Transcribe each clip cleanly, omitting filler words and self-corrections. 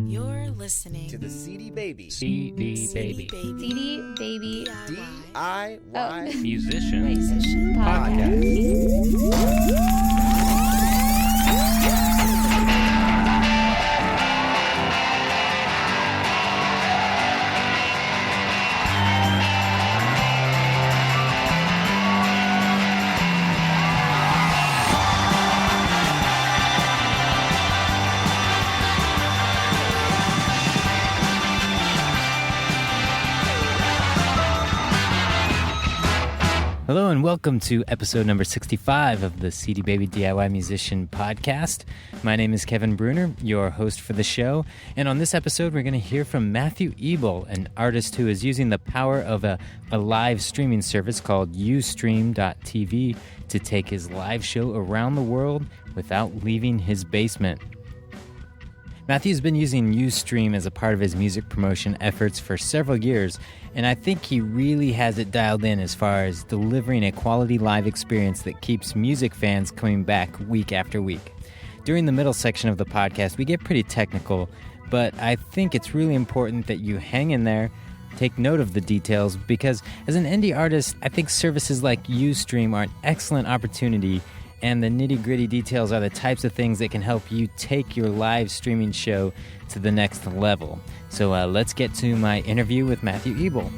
You're listening to the CD Baby DIY Musician Podcast. Hello and welcome to episode number 65 of the CD Baby DIY Musician Podcast. My name is Kevin Bruner, your host for the show, and on this episode we're going to hear from Matthew Ebel, an artist who is using the power of a live streaming service called UStream.tv to take his live show around the world without leaving his basement. Matthew's been using UStream as a part of his music promotion efforts for several years, and I think he really has it dialed in as far as delivering a quality live experience that keeps music fans coming back week after week. During the middle section of the podcast, we get pretty technical, but I think it's really important that you hang in there, take note of the details, because as an indie artist, I think services like UStream are an excellent opportunity, and the nitty-gritty details are the types of things that can help you take your live streaming show to the next level. So let's get to my interview with Matthew Ebel.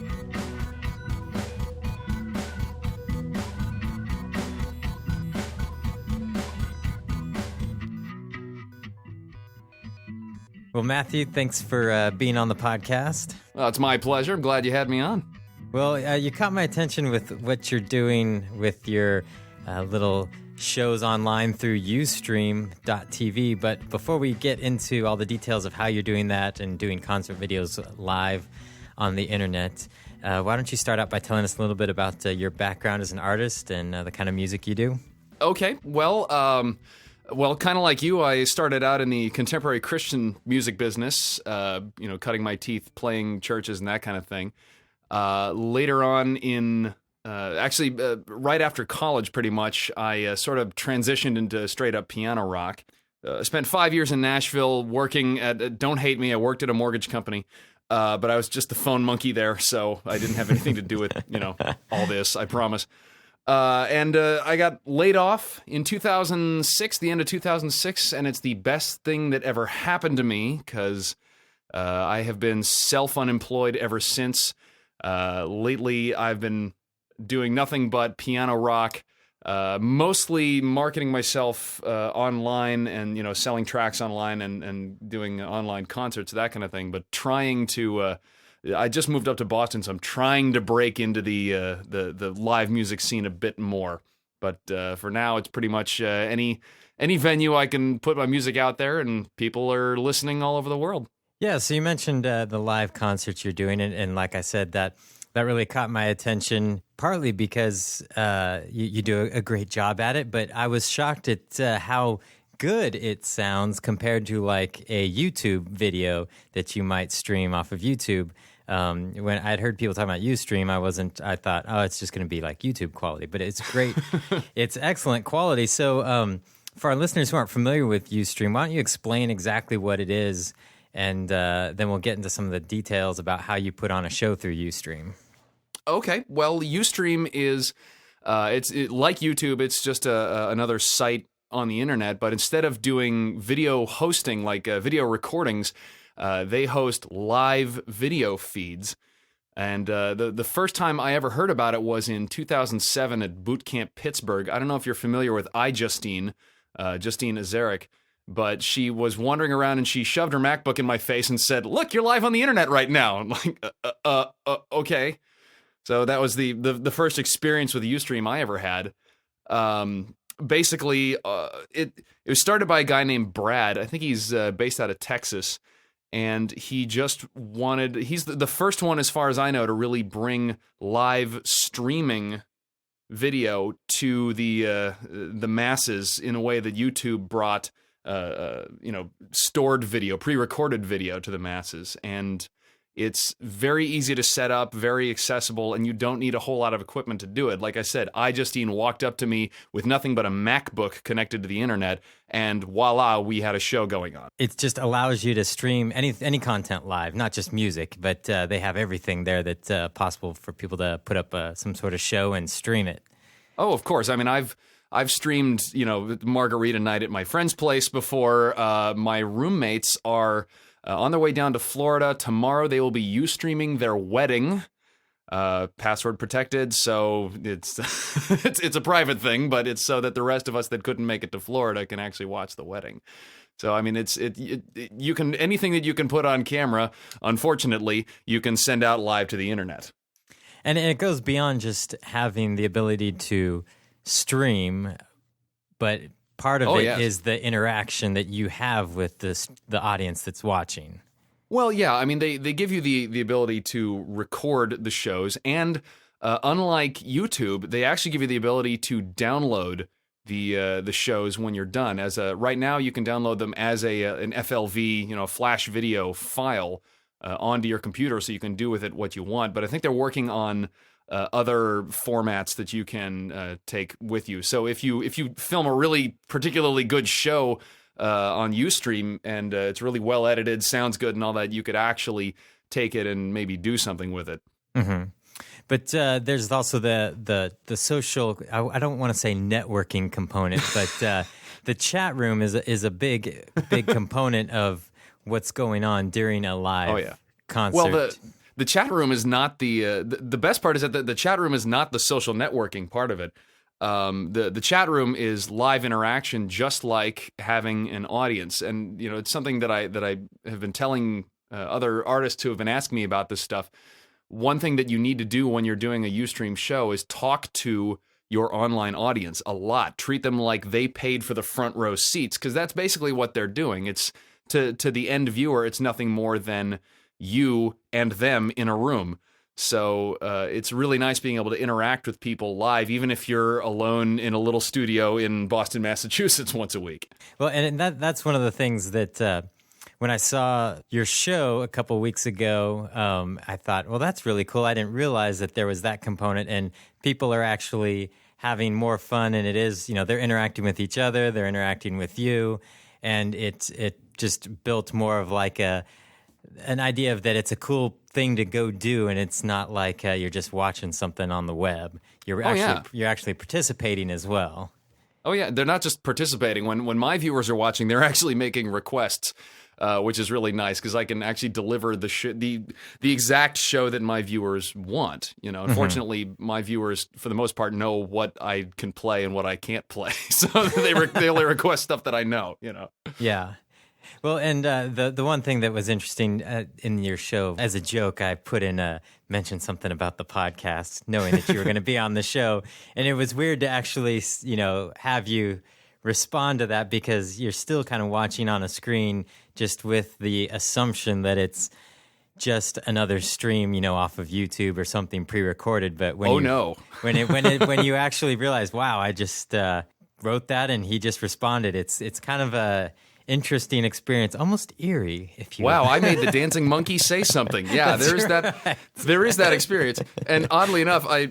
Well, Matthew, thanks for being on the podcast. Well, it's my pleasure. I'm glad you had me on. Well, you caught my attention with what you're doing with your little shows online through UStream.tv, but before we get into all the details of how you're doing that and doing concert videos live on the internet, why don't you start out by telling us a little bit about your background as an artist and the kind of music you do? Okay, well, kind of like you, I started out in the contemporary Christian music business, cutting my teeth, playing churches and that kind of thing. Later on right after college, pretty much, I sort of transitioned into straight-up piano rock. Spent 5 years in Nashville working at, don't hate me, I worked at a mortgage company, but I was just the phone monkey there, so I didn't have anything to do with, all this, I promise. And I got laid off in 2006, the end of 2006, and it's the best thing that ever happened to me, because I have been self-unemployed ever since. Lately, I've been doing nothing but piano rock, mostly marketing myself online and, selling tracks online and doing online concerts, that kind of thing, but trying to, I just moved up to Boston, so I'm trying to break into the live music scene a bit more. But for now, it's pretty much any venue I can put my music out there, and people are listening all over the world. Yeah, so you mentioned the live concerts you're doing, and like I said, that really caught my attention, partly because you do a great job at it, but I was shocked at how good it sounds compared to like a YouTube video that you might stream off of YouTube. When I'd heard people talking about UStream, I thought, oh, it's just going to be like YouTube quality, but it's great. It's excellent quality. So for our listeners who aren't familiar with UStream, why don't you explain exactly what it is, and then we'll get into some of the details about how you put on a show through UStream. Okay, well, UStream is, it's like YouTube, it's just another site on the internet, but instead of doing video hosting, like video recordings, they host live video feeds. And the first time I ever heard about it was in 2007 at Boot Camp Pittsburgh. I don't know if you're familiar with Justine Azaric, but she was wandering around and she shoved her MacBook in my face and said, "Look, you're live on the internet right now." I'm like, okay. So that was the first experience with UStream I ever had. Basically, it was started by a guy named Brad. I think he's based out of Texas, and he just he's the first one, as far as I know, to really bring live streaming video to the masses in a way that YouTube brought stored video, pre-recorded video to the masses. And It's very easy to set up, very accessible, and you don't need a whole lot of equipment to do it. Like I said, iJustine walked up to me with nothing but a MacBook connected to the internet, and voila, we had a show going on. It just allows you to stream any content live, not just music, but they have everything there that's possible for people to put up some sort of show and stream it. Oh, of course. I mean, I've streamed, margarita night at my friend's place before. My roommates are on their way down to Florida. Tomorrow they will be UStreaming their wedding, password protected, so it's it's a private thing, but it's so that the rest of us that couldn't make it to Florida can actually watch the wedding. So I mean, you can anything that you can put on camera, unfortunately, you can send out live to the internet. And it goes beyond just having the ability to stream, but part of is the interaction that you have with the audience that's watching. Well, yeah, I mean, they give you the ability to record the shows, and unlike YouTube, they actually give you the ability to download the shows when you're done. Right now, you can download them as an FLV, flash video file onto your computer, so you can do with it what you want. But I think they're working on other formats that you can take with you. So if you film a really particularly good show on UStream and it's really well edited, sounds good and all that, you could actually take it and maybe do something with it. Mm-hmm. But there's also the social, I don't want to say networking component, but the chat room is a big component of what's going on during a live concert. Well, the chat room is not the best part is that the chat room is not the social networking part of it. The chat room is live interaction, just like having an audience, and it's something that I have been telling other artists who have been asking me about this stuff. One thing that you need to do when you're doing a UStream show is talk to your online audience a lot. Treat them like they paid for the front row seats, because that's basically what they're doing. It's to the end viewer, it's nothing more than you and them in a room. So it's really nice being able to interact with people live, even if you're alone in a little studio in Boston, Massachusetts once a week. Well, and that's one of the things that when I saw your show a couple weeks ago, I thought, well, that's really cool. I didn't realize that there was that component, and people are actually having more fun, and it is, they're interacting with each other, they're interacting with you, and it just built more of like an idea of that it's a cool thing to go do, and it's not like you're just watching something on the web. You're actually participating as well. Oh yeah, they're not just participating. When my viewers are watching, they're actually making requests, which is really nice because I can actually deliver the exact show that my viewers want. Unfortunately, my viewers for the most part know what I can play and what I can't play, so they only request stuff that I know. Yeah. Well, and the one thing that was interesting in your show, as a joke, I put in mentioned something about the podcast, knowing that you were going to be on the show, and it was weird to actually, have you respond to that because you're still kind of watching on a screen, just with the assumption that it's just another stream, off of YouTube or something pre-recorded. But when when you actually realize, wow, I just wrote that and he just responded, it's kind of a interesting experience, almost eerie. If you wow, I made the dancing monkey say something. Yeah, there is that experience. And oddly enough, I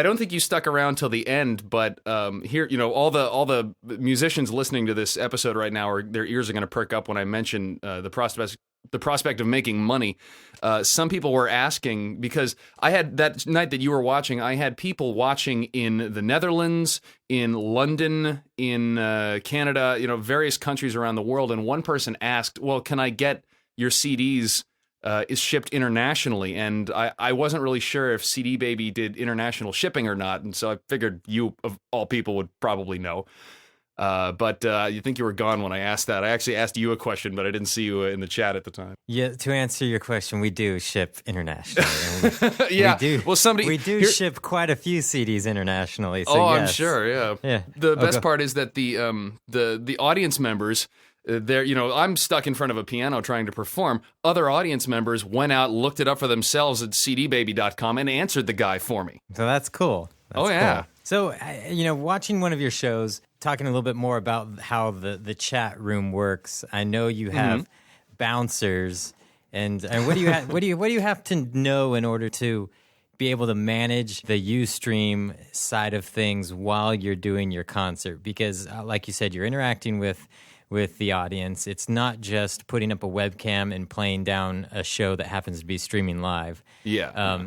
don't think you stuck around till the end, but here, all the musicians listening to this episode right now, their ears are going to perk up when I mention the prospect of making money. Some people were asking, because I had that night that you were watching, I had people watching in the Netherlands, in London, in Canada, various countries around the world. And one person asked, well, can I get your CDs is shipped internationally? And I wasn't really sure if CD Baby did international shipping or not. And so I figured you, of all people, would probably know. But you think you were gone when I asked that. I actually asked you a question, but I didn't see you in the chat at the time. Yeah, to answer your question, we do ship internationally. Yeah, we do. Well, we ship quite a few CDs internationally. So yes. I'm sure. Yeah. The best part is that the audience members, I'm stuck in front of a piano trying to perform. Other audience members went out, looked it up for themselves at cdbaby.com, and answered the guy for me. So that's cool. That's cool. So, watching one of your shows, talking a little bit more about how the chat room works, I know you have bouncers, And what do you have to know in order to be able to manage the UStream side of things while you're doing your concert? Because like you said, you're interacting with the audience. It's not just putting up a webcam and playing down a show that happens to be streaming live. Yeah.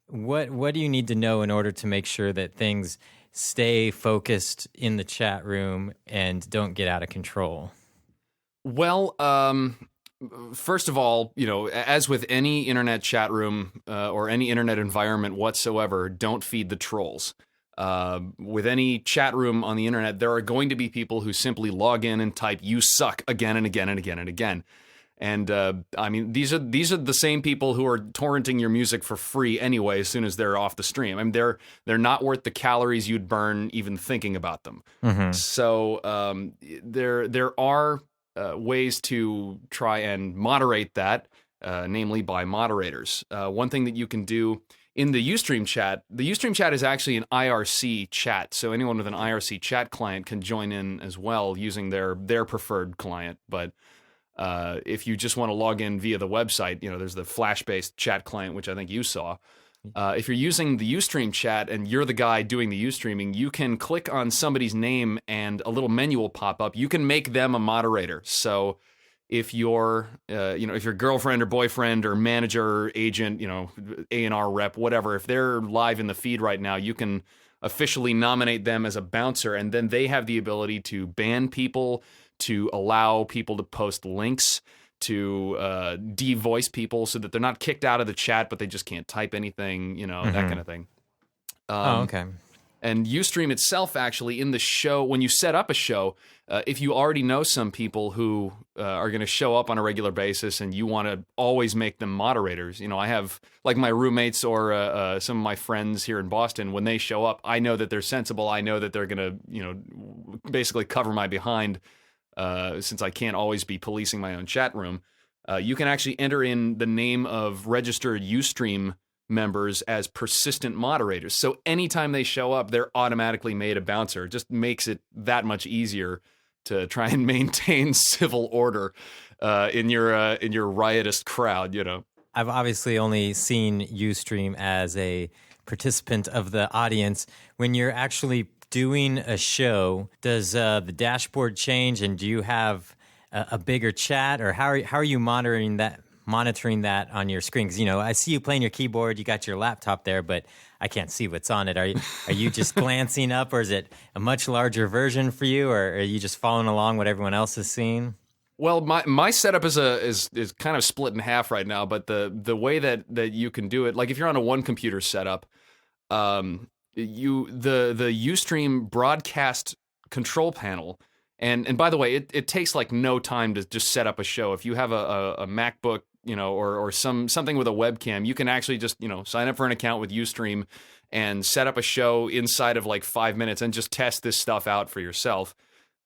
What do you need to know in order to make sure that things stay focused in the chat room and don't get out of control? Well, first of all, as with any internet chat room or any internet environment whatsoever, don't feed the trolls. With any chat room on the internet, there are going to be people who simply log in and type "you suck" again and again and again and again. And I mean, these are the same people who are torrenting your music for free anyway as soon as they're off the stream. I mean, they're not worth the calories you'd burn even thinking about them. Mm-hmm. So there are ways to try and moderate that, namely by moderators. One thing that you can do in the UStream chat is actually an IRC chat, so anyone with an IRC chat client can join in as well using their preferred client. But if you just want to log in via the website, there's the Flash-based chat client, which I think you saw. If you're using the UStream chat and you're the guy doing the UStreaming, you can click on somebody's name and a little menu will pop up. You can make them a moderator. So if your if your girlfriend or boyfriend or manager or agent, A&R rep, whatever, if they're live in the feed right now, you can officially nominate them as a bouncer, and then they have the ability to ban people, to allow people to post links, to de-voice people so that they're not kicked out of the chat, but they just can't type anything, that kind of thing. Okay. And UStream itself, actually, in the show, when you set up a show, if you already know some people who are going to show up on a regular basis and you want to always make them moderators, I have, like, my roommates or some of my friends here in Boston, when they show up, I know that they're sensible. I know that they're going to, basically cover my behind. Since I can't always be policing my own chat room, you can actually enter in the name of registered UStream members as persistent moderators. So anytime they show up, they're automatically made a bouncer. It just makes it that much easier to try and maintain civil order in your riotous crowd. I've obviously only seen UStream as a participant of the audience. When you're actually doing a show, does the dashboard change, and do you have a bigger chat, or how are you monitoring that on your screen? Because I see you playing your keyboard, you got your laptop there, but I can't see what's on it. Are you just glancing up, or is it a much larger version for you, or are you just following along what everyone else is seeing? Well, my setup is kind of split in half right now, but the way that you can do it, like if you're on a one computer setup, the UStream broadcast control panel, and by the way, it takes like no time to just set up a show. If you have a MacBook, or something with a webcam, you can actually just sign up for an account with UStream and set up a show inside of like 5 minutes and just test this stuff out for yourself.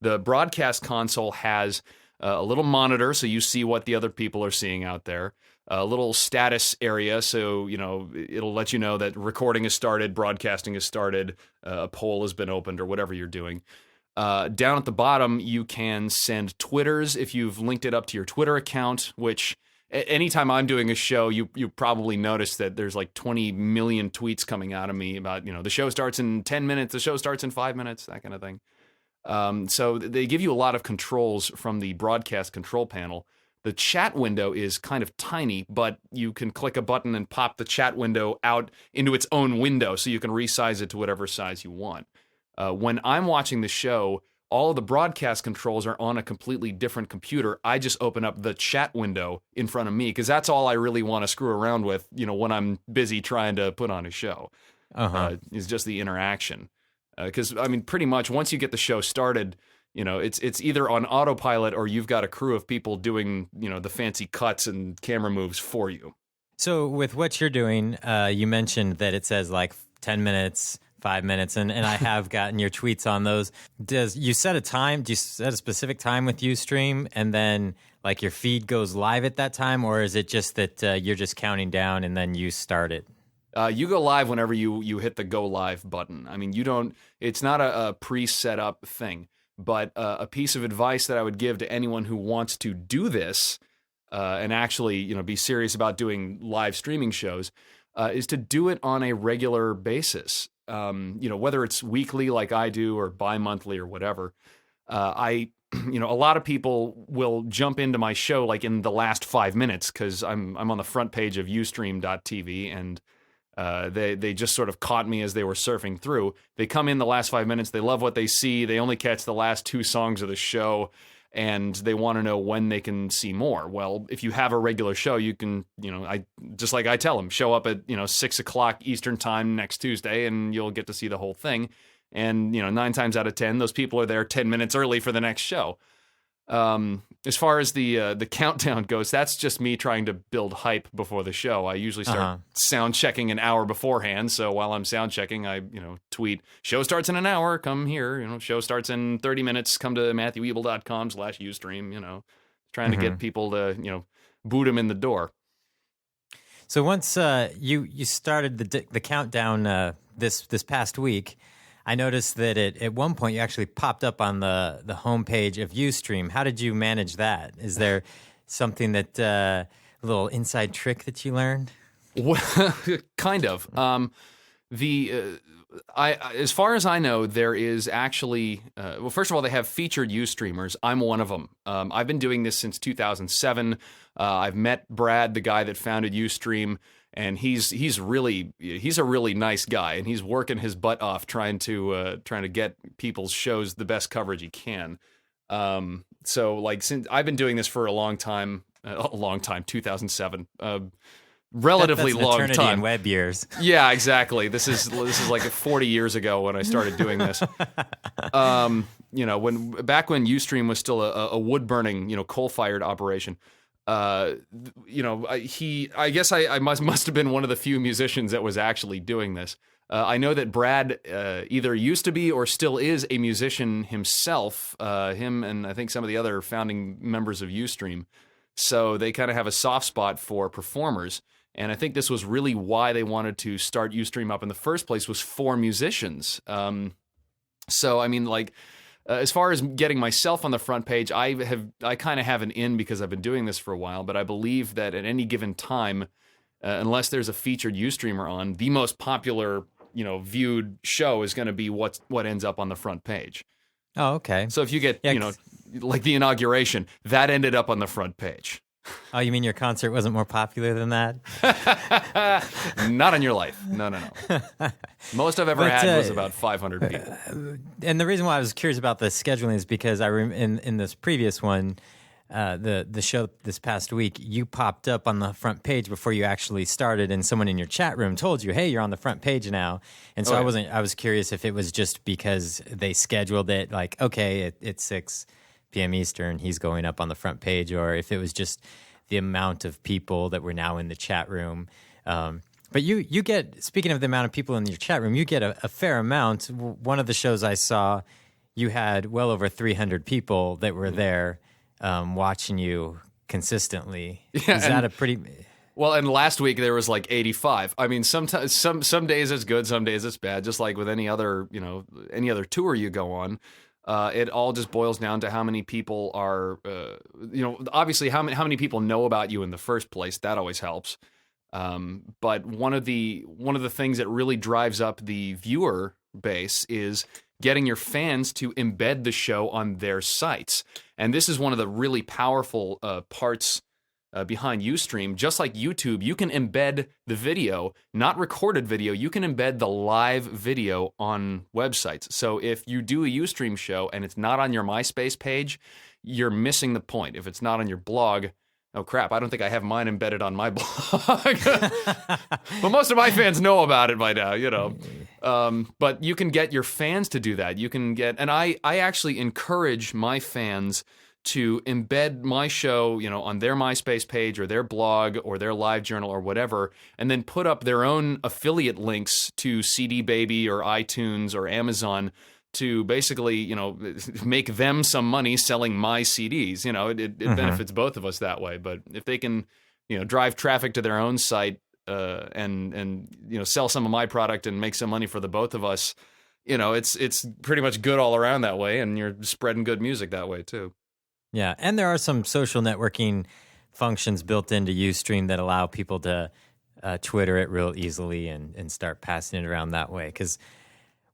The broadcast console has a little monitor, so you see what the other people are seeing out there. A little status area, so it'll let you know that recording has started, broadcasting has started, a poll has been opened, or whatever you're doing. Down at the bottom, you can send Twitters if you've linked it up to your Twitter account, which anytime I'm doing a show, you probably notice that there's like 20 million tweets coming out of me about, the show starts in 10 minutes, the show starts in 5 minutes, that kind of thing. So they give you a lot of controls from the broadcast control panel. The chat window is kind of tiny, but you can click a button and pop the chat window out into its own window, so you can resize it to whatever size you want. When I'm watching the show, all of the broadcast controls are on a completely different computer. I just open up the chat window in front of me, because that's all I really want to screw around with, when I'm busy trying to put on a show. Is just the interaction. Because, pretty much once you get the show started, it's either on autopilot or you've got a crew of people doing, the fancy cuts and camera moves for you. So with what you're doing, you mentioned that it says like 10 minutes, 5 minutes, and I have gotten your tweets on those. Do you set a specific time with UStream, and then like your feed goes live at that time, or is it just that you're just counting down and then you start it? You go live whenever you hit the go live button. It's not a pre-set up thing, but a piece of advice that I would give to anyone who wants to do this, and actually, be serious about doing live streaming shows, is to do it on a regular basis. Whether it's weekly like I do or bi-monthly or whatever. A lot of people will jump into my show like in the last 5 minutes because I'm on the front page of UStream.tv, and they just sort of caught me as they were surfing through. They come in the last 5 minutes, they love what they see, they only catch the last 2 songs of the show, and they want to know when they can see more. Well, if you have a regular show, you can, I tell them, show up at 6 o'clock Eastern time next Tuesday, and you'll get to see the whole thing. And 9 times out of 10, those people are there 10 minutes early for the next show. As far as the countdown goes, that's just me trying to build hype before the show. I usually start sound checking an hour beforehand. So while I'm sound checking, I tweet, show starts in an hour, come here. Show starts in 30 minutes, come to MatthewEbel.com/Ustream. Trying to get people to boot them in the door. So once you started the countdown this past week, I noticed that at one point you actually popped up on the homepage of UStream. How did you manage that? Is there something that a little inside trick that you learned? Well, kind of. As far as I know, there is actually first of all, they have featured UStreamers. I'm one of them. I've been doing this since 2007. I've met Brad, the guy that founded UStream. And he's a really nice guy, and he's working his butt off trying to get people's shows the best coverage he can. So since I've been doing this for a long time, 2007, relatively that's long eternity time. In web years. Yeah, exactly. This is like 40 years ago when I started doing this. When UStream was still a wood burning, coal-fired operation. I guess I must have been one of the few musicians that was actually doing this. I know that Brad either used to be or still is a musician himself, him and I think some of the other founding members of UStream. So they kind of have a soft spot for performers. And I think this was really why they wanted to start UStream up in the first place, was for musicians. As far as getting myself on the front page, I kind of have an in because I've been doing this for a while, but I believe that at any given time, unless there's a featured UStreamer on, the most popular, viewed show is going to be what ends up on the front page. Oh, okay. So if you get, like the inauguration, that ended up on the front page. Oh, you mean your concert wasn't more popular than that? Not in your life. No. Most I've ever had was about 500 people. And the reason why I was curious about the scheduling is because in this previous one, the show this past week, you popped up on the front page before you actually started, and someone in your chat room told you, "Hey, you're on the front page now." And so I was curious if it was just because they scheduled it like, okay, it's 6 p.m. Eastern, he's going up on the front page, or if it was just the amount of people that were now in the chat room. But you get, speaking of the amount of people in your chat room, you get a fair amount. One of the shows I saw, you had well over 300 people that were there watching you consistently. Yeah, Is that a pretty... Well, and last week there was like 85. I mean, sometimes some days it's good, some days it's bad. Just like with any other tour you go on. It all just boils down to how many people are, obviously how many people know about you in the first place. That always helps. But one of the things that really drives up the viewer base is getting your fans to embed the show on their sites. And this is one of the really powerful parts behind Ustream. Just like YouTube, you can embed the video, not recorded video. You can embed the live video on websites. So if you do a Ustream show and it's not on your MySpace page, you're missing the point. If it's not on your blog, oh crap, I don't think I have mine embedded on my blog. But most of my fans know about it by now, But you can get your fans to do that. You can get, and I actually encourage my fans to embed my show, on their MySpace page or their blog or their live journal or whatever, and then put up their own affiliate links to CD Baby or iTunes or Amazon to basically, make them some money selling my CDs. It benefits both of us that way. But if they can, drive traffic to their own site and sell some of my product and make some money for the both of us, it's pretty much good all around that way, and you're spreading good music that way too. Yeah, and there are some social networking functions built into UStream that allow people to Twitter it real easily and start passing it around that way. Because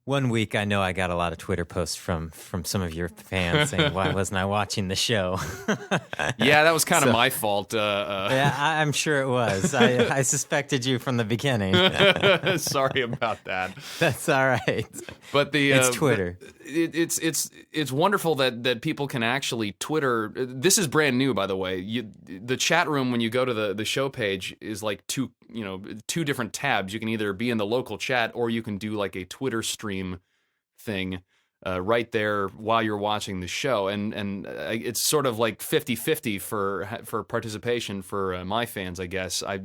one week I know I got a lot of Twitter posts from some of your fans saying, "Why wasn't I watching the show?" Yeah, that was kind of my fault. Yeah, I'm sure it was. I suspected you from the beginning. Sorry about that. That's all right. But it's Twitter. It's wonderful that people can actually Twitter. This is brand new, by the way. The chat room, when you go to the show page, is like two different tabs. You can either be in the local chat or you can do like a Twitter stream thing right there while you're watching the show, and it's sort of like 50-50 for participation for my fans, I guess. I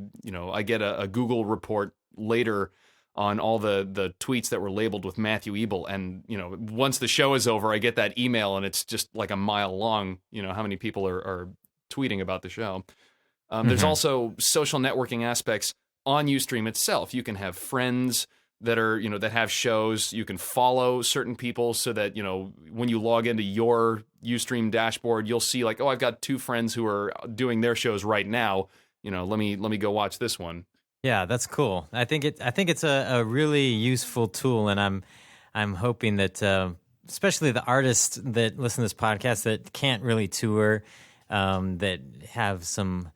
get a Google report later on all the tweets that were labeled with Matthew Ebel, and once the show is over, I get that email, and it's just like a mile long. How many people are tweeting about the show. There's also social networking aspects on UStream itself. You can have friends that are that have shows. You can follow certain people so that when you log into your UStream dashboard, you'll see like, oh, I've got 2 friends who are doing their shows right now. Let me go watch this one. Yeah, that's cool. I think it's a really useful tool, and I'm hoping that especially the artists that listen to this podcast that can't really tour, that have some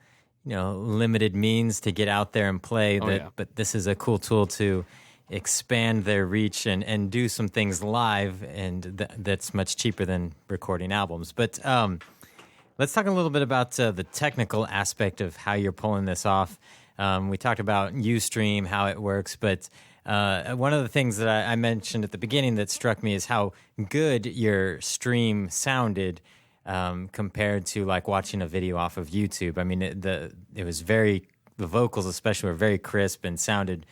limited means to get out there and play. But this is a cool tool to expand their reach and do some things live, and that's much cheaper than recording albums. But let's talk a little bit about the technical aspect of how you're pulling this off. We talked about UStream, how it works, but one of the things that I mentioned at the beginning that struck me is how good your stream sounded compared to like watching a video off of YouTube. I mean, it was the vocals especially were very crisp and sounded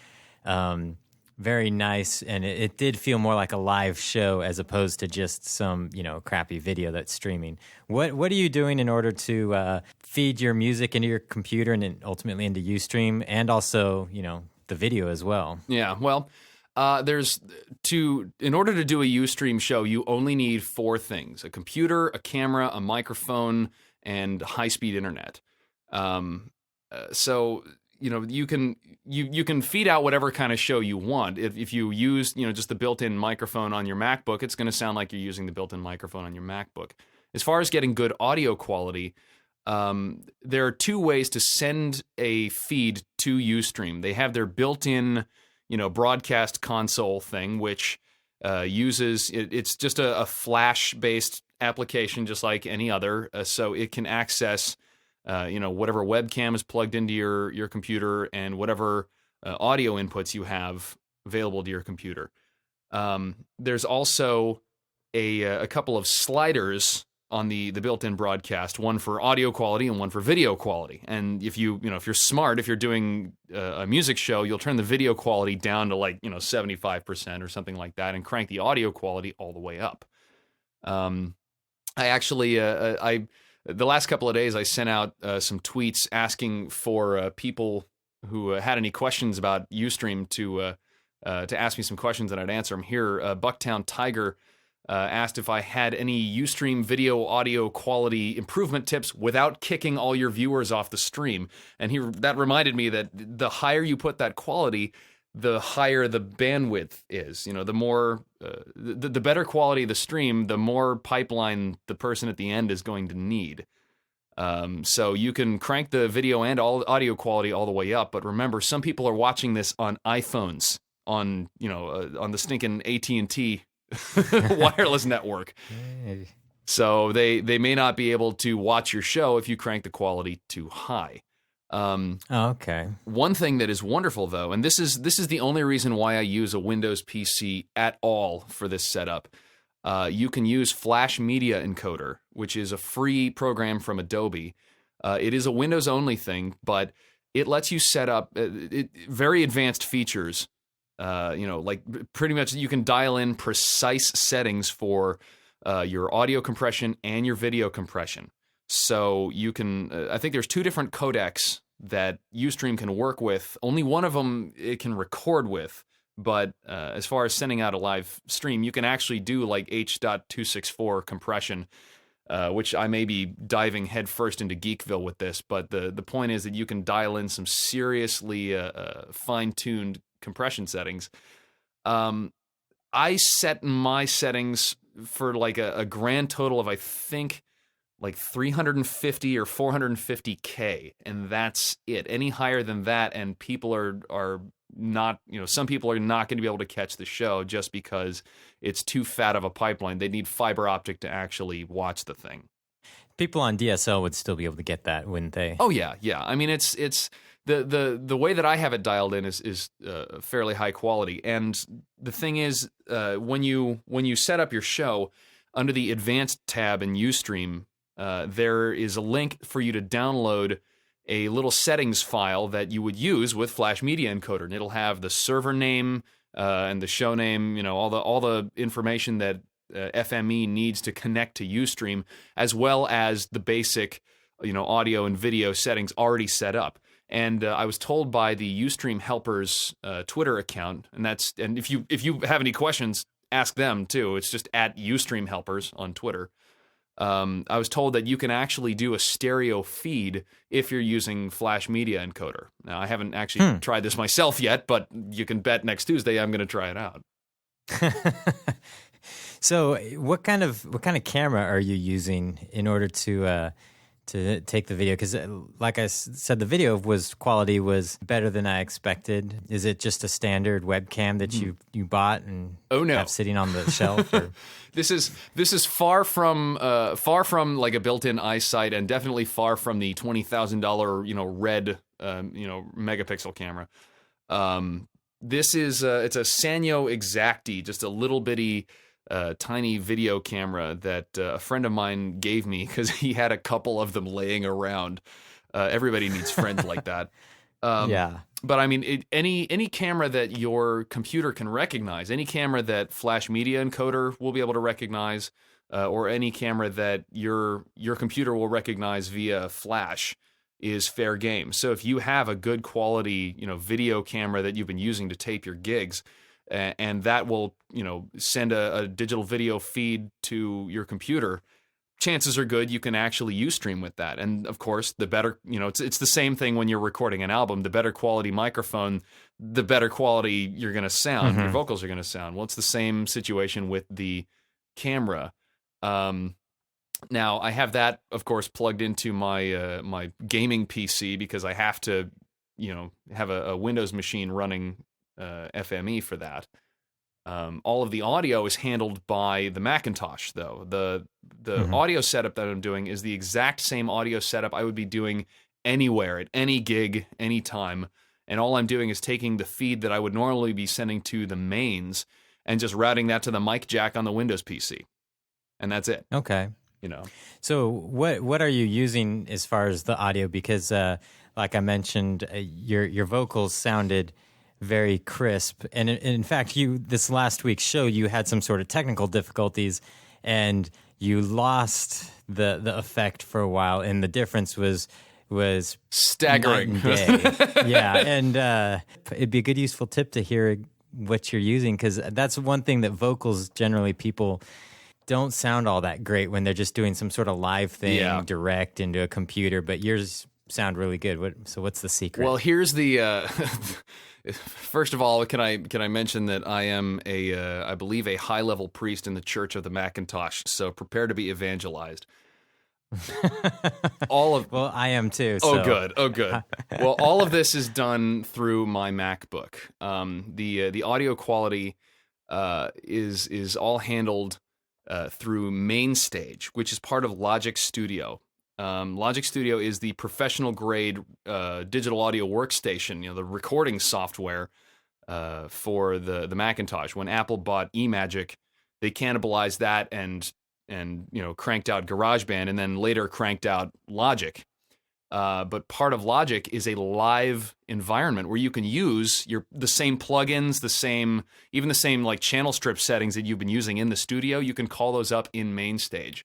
very nice, and it did feel more like a live show as opposed to just some crappy video that's streaming. What are you doing in order to feed your music into your computer and then ultimately into UStream, and also the video as well? Yeah, well, in order to do a UStream show, you only need 4 things: a computer, a camera, a microphone, and high-speed internet. So you can feed out whatever kind of show you want. If you use just the built-in microphone on your MacBook, it's going to sound like you're using the built-in microphone on your MacBook. As far as getting good audio quality, there are 2 ways to send a feed to UStream. They have their built-in broadcast console thing, which uses it's just a Flash-based application, just like any other, so it can access whatever webcam is plugged into your computer and whatever audio inputs you have available to your computer. There's also a couple of sliders on the built-in broadcast, one for audio quality and one for video quality. And if you're smart, if you're doing a music show, you'll turn the video quality down to like 75% or something like that, and crank the audio quality all the way up. I actually the last couple of days, I sent out some tweets asking for people who had any questions about UStream to ask me some questions, and I'd answer them here. Bucktown Tiger asked if I had any UStream video audio quality improvement tips without kicking all your viewers off the stream. And that reminded me that the higher you put that quality, the higher the bandwidth is. The more, the better quality the stream, the more pipeline the person at the end is going to need. So you can crank the video and audio quality all the way up, but remember, some people are watching this on iPhones, on the stinking AT&T wireless network. So they may not be able to watch your show if you crank the quality too high. Okay. One thing that is wonderful, though, and this is the only reason why I use a Windows PC at all for this setup, you can use Flash Media Encoder, which is a free program from Adobe. It is a Windows-only thing, but it lets you set up very advanced features. Like pretty much you can dial in precise settings for your audio compression and your video compression. So you can, I think there's 2 different codecs that UStream can work with. Only one of them it can record with, but as far as sending out a live stream, you can actually do like H.264 compression. which I may be diving headfirst into Geekville with this, but the point is that you can dial in some seriously fine-tuned compression settings. I set my settings for like a grand total of, I think, like 350 or 450K, and that's it. Any higher than that, and people are not, some people are not going to be able to catch the show just because it's too fat of a pipeline. They need fiber optic to actually watch the thing. People on DSL would still be able to get that, wouldn't they? Oh yeah. I mean, it's the way that I have it dialed in is fairly high quality. And the thing is, when you set up your show under the Advanced tab in UStream, there is a link for you to download a little settings file that you would use with Flash Media Encoder, and it'll have the server name and the show name, all the information that FME needs to connect to UStream, as well as the basic, audio and video settings already set up. And I was told by the UStream helpers Twitter account, and if you have any questions, ask them too. It's just at UStream helpers on Twitter. I was told that you can actually do a stereo feed if you're using Flash Media Encoder. Now, I haven't actually tried this myself yet, but you can bet next Tuesday I'm going to try it out. So, what kind of camera are you using in order to take the video? Because, like I said, the video quality was better than I expected. Is it just a standard webcam that you bought and have sitting on the shelf? Or? This is far from like a built-in eyesight, and definitely far from the $20,000 red megapixel camera. This is it's a Sanyo Exacti, just a little bitty tiny video camera that a friend of mine gave me because he had a couple of them laying around. Everybody needs friends like that. Yeah. But I mean, any camera that your computer can recognize, any camera that Flash Media Encoder will be able to recognize, or any camera that your computer will recognize via Flash, is fair game. So if you have a good quality, video camera that you've been using to tape your gigs, and that will, send a digital video feed to your computer, chances are good you can actually UStream with that. And of course, the better, it's the same thing when you're recording an album. The better quality microphone, the better quality you're going to sound, your vocals are going to sound. Well, it's the same situation with the camera. Now, I have that, of course, plugged into my my gaming PC because I have to, have a Windows machine running FME for that. All of the audio is handled by the Macintosh, though. The audio setup that I'm doing is the exact same audio setup I would be doing anywhere, at any gig, anytime. And all I'm doing is taking the feed that I would normally be sending to the mains and just routing that to the mic jack on the Windows PC. And that's it. Okay. So what are you using as far as the audio? Because like I mentioned, your vocals sounded very crisp, and in fact, this last week's show, you had some sort of technical difficulties, and you lost the effect for a while, and the difference was staggering. Night and day. Yeah, and it'd be a good useful tip to hear what you're using, because that's one thing that vocals generally people don't sound all that great when they're just doing some sort of live thing direct into a computer, but yours sound really good. So what's the secret? Well, here's the first of all, can I mention that I am I believe a high-level priest in the Church of the Macintosh, so prepare to be evangelized. Well, I am too. So. Oh, good. Well, all of this is done through my MacBook. The audio quality is all handled through MainStage, which is part of Logic Studio. Logic Studio is the professional grade digital audio workstation, the recording software for the Macintosh. When Apple bought eMagic, they cannibalized that and cranked out GarageBand, and then later cranked out Logic. But part of Logic is a live environment where you can use the same plugins, even the same like channel strip settings that you've been using in the studio. You can call those up in MainStage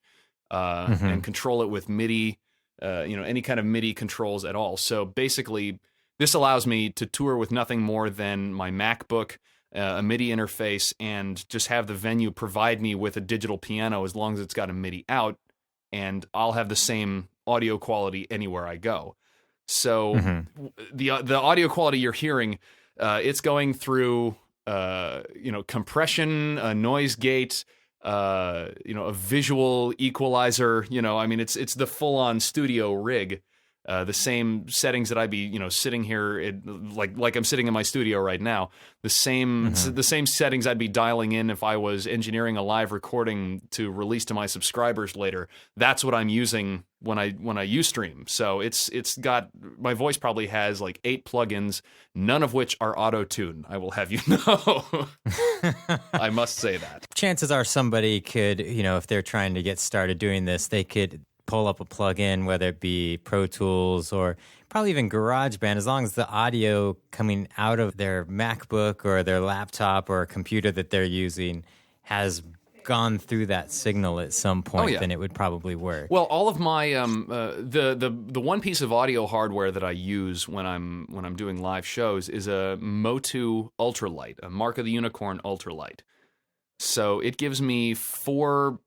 and control it with MIDI, any kind of MIDI controls at all. So basically, this allows me to tour with nothing more than my MacBook, a MIDI interface, and just have the venue provide me with a digital piano as long as it's got a MIDI out. and I'll have the same audio quality anywhere I go. So the audio quality you're hearing, it's going through compression, a noise gate, a visual equalizer. I mean, it's the full-on studio rig. The same settings that I'd be, sitting here, like I'm sitting in my studio right now. The same settings I'd be dialing in if I was engineering a live recording to release to my subscribers later. That's what I'm using when I UStream. So it's got, my voice probably has like 8 plugins, none of which are auto-tune. I will have you know. I must say that. Chances are somebody could, if they're trying to get started doing this, they could pull up a plugin, whether it be Pro Tools or probably even GarageBand, as long as the audio coming out of their MacBook or their laptop or computer that they're using has gone through that signal at some point, then it would probably work. Well, all of my the one piece of audio hardware that I use when I'm doing live shows is a MOTU Ultralight, a Mark of the Unicorn Ultralight. So it gives me 4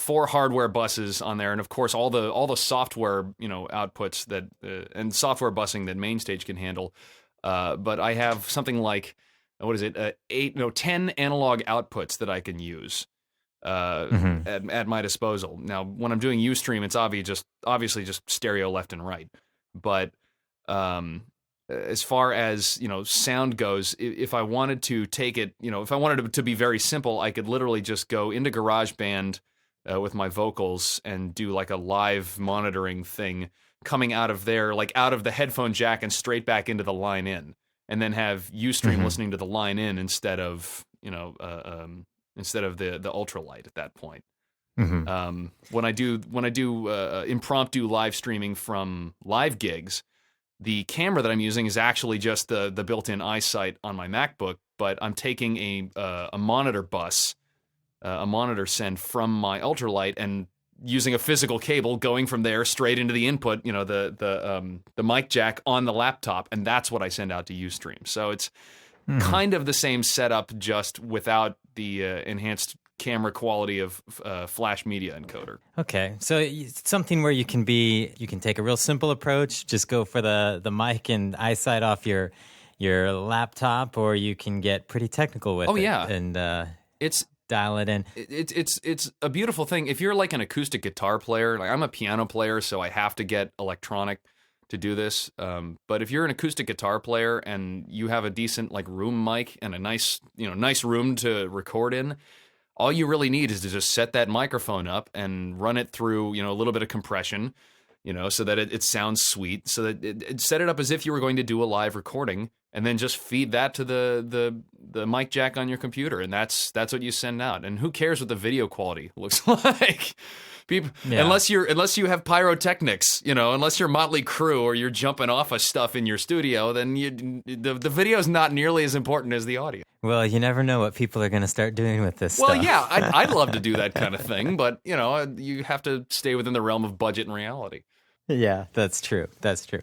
hardware buses on there, and of course all the software outputs that and software busing that MainStage can handle. But I have something like 10 analog outputs that I can use at my disposal. Now, when I'm doing UStream, it's obviously just stereo left and right. But as far as sound goes, if I wanted to take it, if I wanted it to be very simple, I could literally just go into GarageBand with my vocals and do like a live monitoring thing coming out of there, like out of the headphone jack and straight back into the line in, and then have UStream listening to the line in instead of the ultralight at that point. When I do impromptu live streaming from live gigs, the camera that I'm using is actually just the built-in iSight on my MacBook, but I'm taking a monitor bus, a monitor send from my ultralight, and using a physical cable going from there straight into the input, the mic jack on the laptop, and that's what I send out to UStream. So it's kind of the same setup, just without the enhanced camera quality of Flash Media Encoder. Okay, so it's something where you can take a real simple approach, just go for the mic and iSight off your laptop, or you can get pretty technical with it. And it's dial it in. It's a beautiful thing. If you're like an acoustic guitar player, like I'm a piano player, so I have to get electronic to do this. But if you're an acoustic guitar player and you have a decent like room mic and a nice room to record in, all you really need is to just set that microphone up and run it through, a little bit of compression, so that it sounds sweet, so that set it up as if you were going to do a live recording, and then just feed that to the mic jack on your computer, and that's what you send out. And who cares what the video quality looks like? People, unless you have pyrotechnics, unless you're Motley Crue or you're jumping off of stuff in your studio, then the video is not nearly as important as the audio. Well, you never know what people are going to start doing with this stuff. Well, yeah, I'd love to do that kind of thing, but you have to stay within the realm of budget and reality. Yeah, that's true. That's true.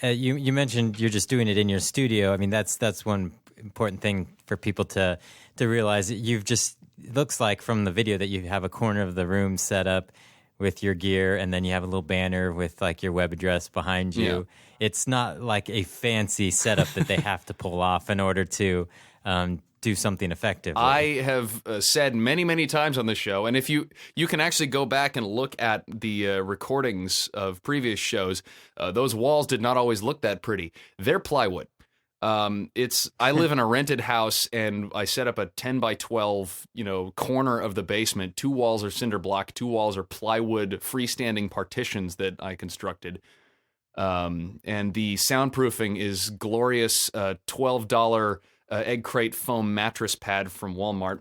You mentioned you're just doing it in your studio. I mean, that's one important thing for people to realize. It looks like from the video that you have a corner of the room set up with your gear, and then you have a little banner with like your web address behind you. Yeah. It's not like a fancy setup that they have to pull off in order to do something effective. I have said many, many times on the show, and if you can actually go back and look at the recordings of previous shows, those walls did not always look that pretty. They're plywood. I live in a rented house, and I set up a 10 by 12, corner of the basement. 2 walls are cinder block, 2 walls are plywood freestanding partitions that I constructed. And the soundproofing is glorious $12 egg crate foam mattress pad from Walmart.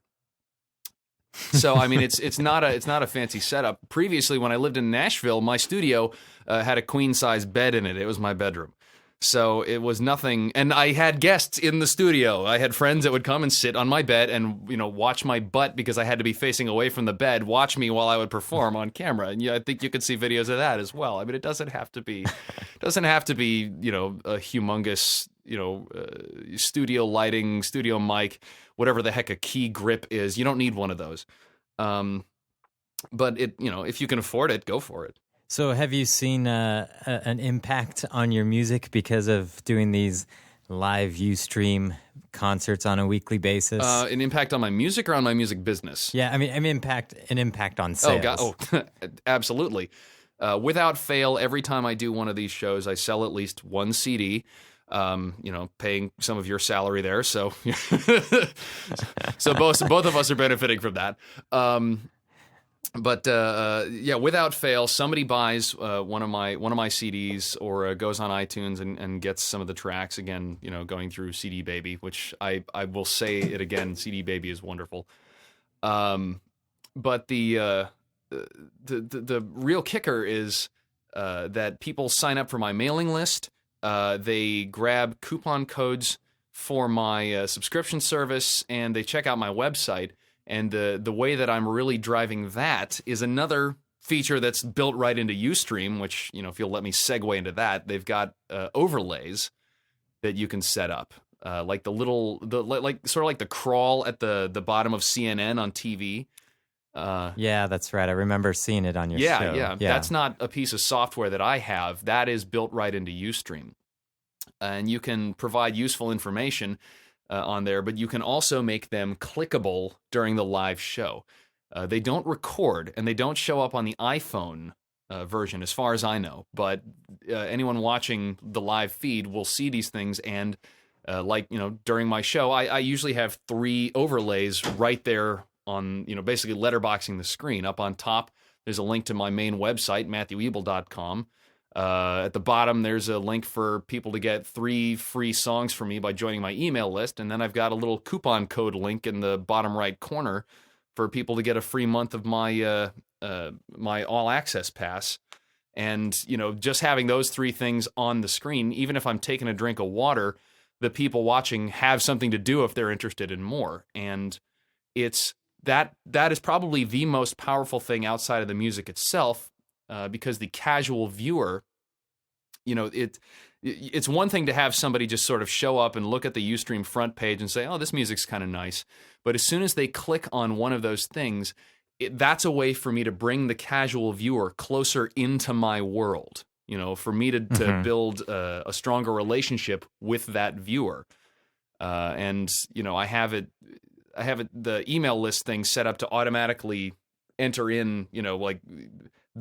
So I mean, it's not a fancy setup. Previously, when I lived in Nashville, my studio had a queen size bed in it. It was my bedroom. So it was nothing, and I had guests in the studio. I had friends that would come and sit on my bed and, watch my butt because I had to be facing away from the bed, watch me while I would perform on camera. And I think you could see videos of that as well. I mean, it doesn't have to be, a humongous, studio lighting, studio mic, whatever the heck a key grip is. You don't need one of those. But if you can afford it, go for it. So have you seen an impact on your music because of doing these live UStream concerts on a weekly basis? An impact on my music or on my music business? Yeah, I mean, an impact on sales. Oh, absolutely. Without fail, every time I do one of these shows, I sell at least one CD. Paying some of your salary there, so so both of us are benefiting from that. But without fail, somebody buys one of my CDs or goes on iTunes and gets some of the tracks. Again, going through CD Baby, which I will say it again, CD Baby is wonderful. But the real kicker is that people sign up for my mailing list. They grab coupon codes for my subscription service, and they check out my website. And the way that I'm really driving that is another feature that's built right into UStream, which, if you'll let me segue into that, they've got overlays that you can set up, like sort of like the crawl at the bottom of CNN on TV. Yeah, that's right. I remember seeing it on your show. Yeah. That's not a piece of software that I have. That is built right into UStream. And you can provide useful information on there, but you can also make them clickable during the live show. They don't record, and they don't show up on the iPhone version, as far as I know. But anyone watching the live feed will see these things, and during my show, I usually have 3 overlays right there on, basically letterboxing the screen. Up on top, there's a link to my main website, MatthewEbel.com. At the bottom, there's a link for people to get 3 free songs from me by joining my email list. And then I've got a little coupon code link in the bottom right corner for people to get a free month of my my All Access Pass. And, just having those 3 things on the screen, even if I'm taking a drink of water, the people watching have something to do if they're interested in more. And that is probably the most powerful thing outside of the music itself. Because the casual viewer, it's one thing to have somebody just sort of show up and look at the UStream front page and say, oh, this music's kind of nice. But as soon as they click on one of those things, that's a way for me to bring the casual viewer closer into my world, for me to build a stronger relationship with that viewer. And I have the email list thing set up to automatically enter in,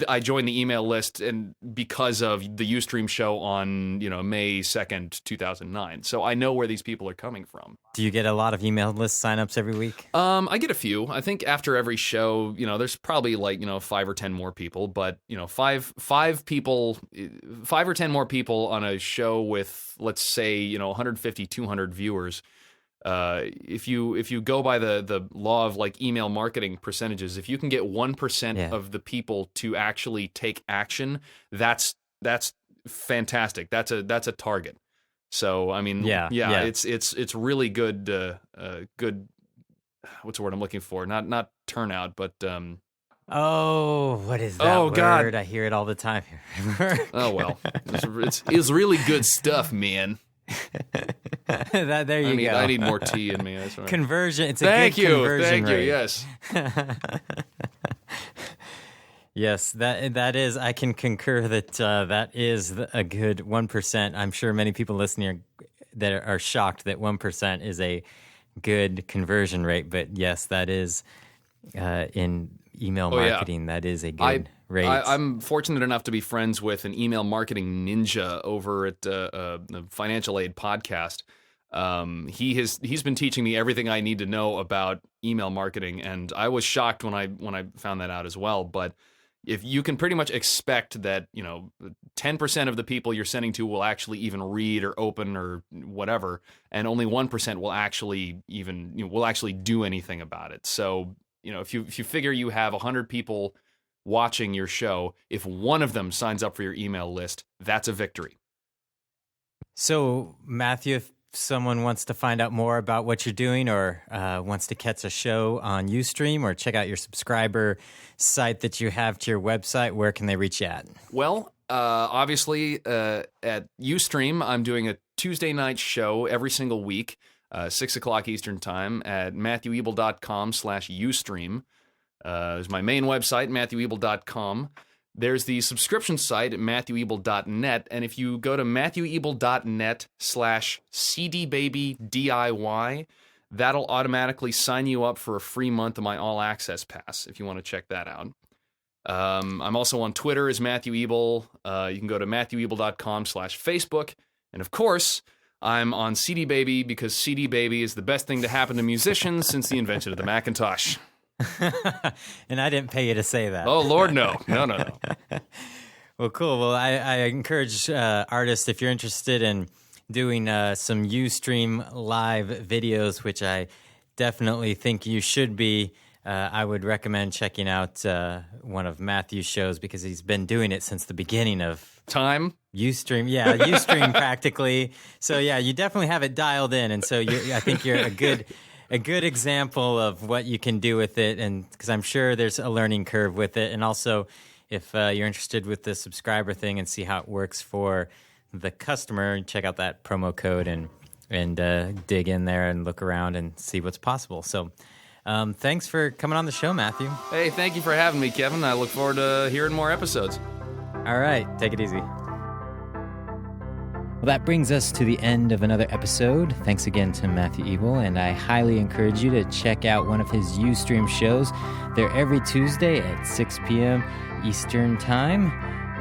I joined the email list and because of the UStream show on, May 2nd, 2009. So I know where these people are coming from. Do you get a lot of email list signups every week? I get a few. I think after every show, there's probably 5 or 10 more people, but five or 10 more people on a show with, let's say, 150, 200 viewers. If you go by the law of email marketing percentages, if you can get 1% of the people to actually take action, that's fantastic. That's a target. So I mean, it's really good. Good. What's the word I'm looking for? Not turnout, but Oh, what is that word? God. I hear it all the time. Oh well, it's really good stuff, man. There you go. I need more tea in me. Conversion. It's a Thank good you. conversion Thank rate. you. Yes. Yes, that is. I can concur that that is a good 1%. I'm sure many people listening that are shocked that 1% is a good conversion rate. But yes, that is in email marketing. That is a good rate. I'm fortunate enough to be friends with an email marketing ninja over at the Financial Aid podcast. He's been teaching me everything I need to know about email marketing, and I was shocked when I found that out as well. But if you can pretty much expect that 10% of the people you're sending to will actually even read or open or whatever, and only 1% will actually do anything about it. So if you figure you have 100 people watching your show, if one of them signs up for your email list, that's a victory. So, Matthew, if someone wants to find out more about what you're doing or wants to catch a show on UStream or check out your subscriber site that you have to your website, where can they reach you at? Well, obviously, at UStream, I'm doing a Tuesday night show every single week, 6 o'clock Eastern Time at MatthewEbel.com/UStream. There's my main website, MatthewEbel.com. There's the subscription site at MatthewEbel.net, and if you go to MatthewEbel.net/CDBabyDIY, that'll automatically sign you up for a free month of my All Access Pass, if you want to check that out. I'm also on Twitter as Matthew Ebel. You can go to MatthewEbel.com/Facebook, and of course, I'm on CD Baby because CD Baby is the best thing to happen to musicians since the invention of the Macintosh. And I didn't pay you to say that. Oh, Lord, no. No. Well, cool. Well, I encourage artists, if you're interested in doing some UStream live videos, which I definitely think you should be, I would recommend checking out one of Matthew's shows because he's been doing it since the beginning of time. UStream, yeah, UStream practically. So, yeah, you definitely have it dialed in. And so I think you're a good example of what you can do with it, and because I'm sure there's a learning curve with it. And also, if you're interested with the subscriber thing and see how it works for the customer, check out that promo code and dig in there and look around and see what's possible. So thanks for coming on the show, Matthew. Hey, thank you for having me, Kevin. I look forward to hearing more episodes. All right, take it easy. Well, that brings us to the end of another episode. Thanks again to Matthew Ebel, and I highly encourage you to check out one of his UStream shows. They're every Tuesday at 6 p.m. Eastern Time.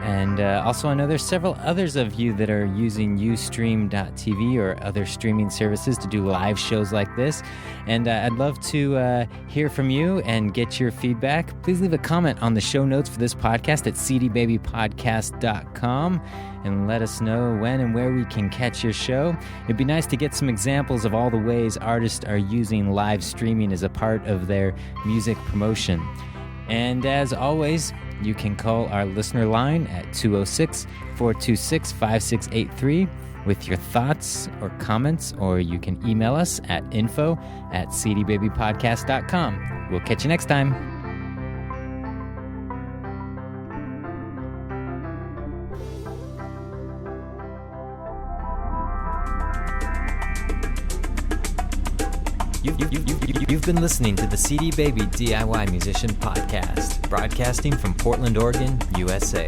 And also, I know there's several others of you that are using UStream.tv or other streaming services to do live shows like this. And I'd love to hear from you and get your feedback. Please leave a comment on the show notes for this podcast at cdbabypodcast.com and let us know when and where we can catch your show. It'd be nice to get some examples of all the ways artists are using live streaming as a part of their music promotion. And as always, you can call our listener line at 206-426-5683 with your thoughts or comments, or you can email us at info@cdbabypodcast.com. We'll catch you next time. You've been listening to the CD Baby DIY Musician Podcast, broadcasting from Portland, Oregon, USA.